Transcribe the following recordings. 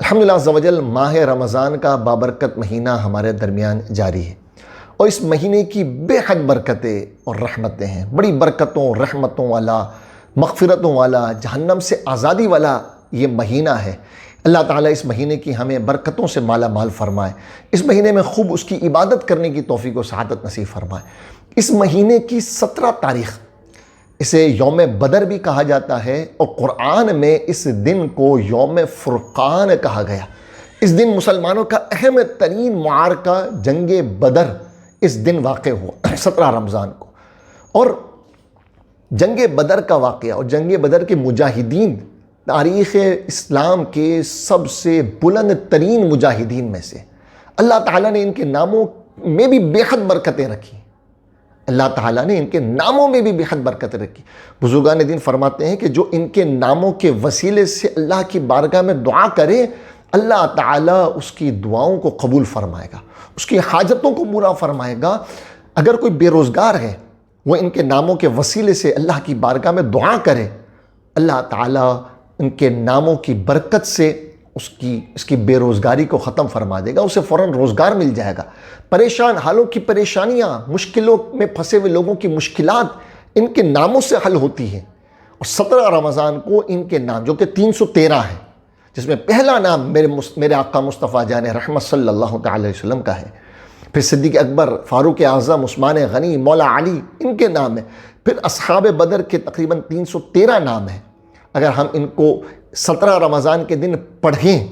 الحمدللہ عز و جل ماہ رمضان کا بابرکت مہینہ ہمارے درمیان جاری ہے، اور اس مہینے کی بے حد برکتیں اور رحمتیں ہیں۔ بڑی برکتوں رحمتوں والا، مغفرتوں والا، جہنم سے آزادی والا یہ مہینہ ہے۔ اللہ تعالیٰ اس مہینے کی ہمیں برکتوں سے مالا مال فرمائے، اس مہینے میں خوب اس کی عبادت کرنے کی توفیق و سعادت نصیب فرمائے۔ اس مہینے کی 17 تاریخ، اسے یوم بدر بھی کہا جاتا ہے، اور قرآن میں اس دن کو یوم فرقان کہا گیا۔ اس دن مسلمانوں کا اہم ترین معرکہ جنگ بدر اس دن واقع ہوا 17 رمضان کو۔ اور جنگ بدر کا واقعہ اور جنگ بدر کے مجاہدین تاریخ اسلام کے سب سے بلند ترین مجاہدین میں سے، اللہ تعالیٰ نے ان کے ناموں میں بھی بے حد برکتیں رکھی۔ اللہ تعالیٰ نے ان کے ناموں میں بھی بے حد برکتیں رکھی۔ بزرگان دین فرماتے ہیں کہ جو ان کے ناموں کے وسیلے سے اللہ کی بارگاہ میں دعا کرے، اللہ تعالیٰ اس کی دعاؤں کو قبول فرمائے گا، اس کی حاجتوں کو پورا فرمائے گا۔ اگر کوئی بے روزگار ہے، وہ ان کے ناموں کے وسیلے سے اللہ کی بارگاہ میں دعا کرے، اللہ تعالیٰ ان کے ناموں کی برکت سے اس کی بے روزگاری کو ختم فرما دے گا، اسے فوراً روزگار مل جائے گا۔ پریشان حالوں کی پریشانیاں، مشکلوں میں پھنسے ہوئے لوگوں کی مشکلات ان کے ناموں سے حل ہوتی ہیں۔ اور 17 رمضان کو ان کے نام، جو کہ 313 ہے، جس میں پہلا نام میرے آقا مصطفیٰ جان رحمت صلی اللہ تعالی علیہ وسلم کا ہے، پھر صدیق اکبر، فاروق اعظم، عثمان غنی، مولا علی، ان کے نام ہیں، پھر اصحاب بدر کے تقریباً 313 نام ہیں۔ اگر ہم ان کو 17 رمضان کے دن پڑھیں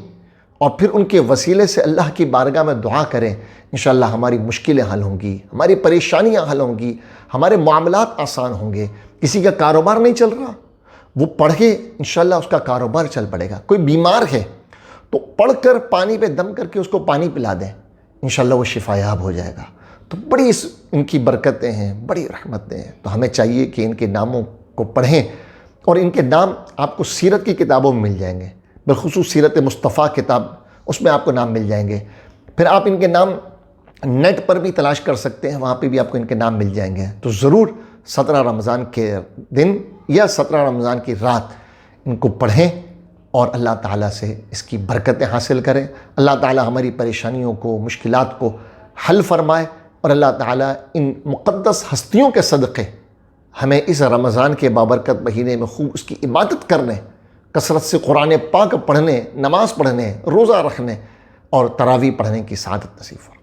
اور پھر ان کے وسیلے سے اللہ کی بارگاہ میں دعا کریں، انشاءاللہ ہماری مشکلیں حل ہوں گی، ہماری پریشانیاں حل ہوں گی، ہمارے معاملات آسان ہوں گے۔ کسی کا کاروبار نہیں چل رہا، وہ پڑھے انشاءاللہ اس کا کاروبار چل پڑے گا۔ کوئی بیمار ہے تو پڑھ کر پانی پہ دم کر کے اس کو پانی پلا دیں، انشاءاللہ وہ شفا یاب ہو جائے گا۔ تو بڑی ان کی برکتیں ہیں، بڑی رحمتیں ہیں۔ تو ہمیں چاہیے کہ ان کے ناموں کو پڑھیں، اور ان کے نام آپ کو سیرت کی کتابوں میں مل جائیں گے، بالخصوص سیرت مصطفیٰ کتاب، اس میں آپ کو نام مل جائیں گے۔ پھر آپ ان کے نام نیٹ پر بھی تلاش کر سکتے ہیں، وہاں پہ بھی آپ کو ان کے نام مل جائیں گے۔ تو ضرور 17 رمضان کے دن یا 17 رمضان کی رات ان کو پڑھیں اور اللہ تعالیٰ سے اس کی برکتیں حاصل کریں۔ اللہ تعالیٰ ہماری پریشانیوں کو، مشکلات کو حل فرمائے، اور اللہ تعالیٰ ان مقدس ہستیوں کے صدقے ہمیں اس رمضان کے بابرکت مہینے میں خوب اس کی عبادت کرنے، کثرت سے قرآن پاک پڑھنے، نماز پڑھنے، روزہ رکھنے اور تراویح پڑھنے کی سعادت نصیب فرمائے۔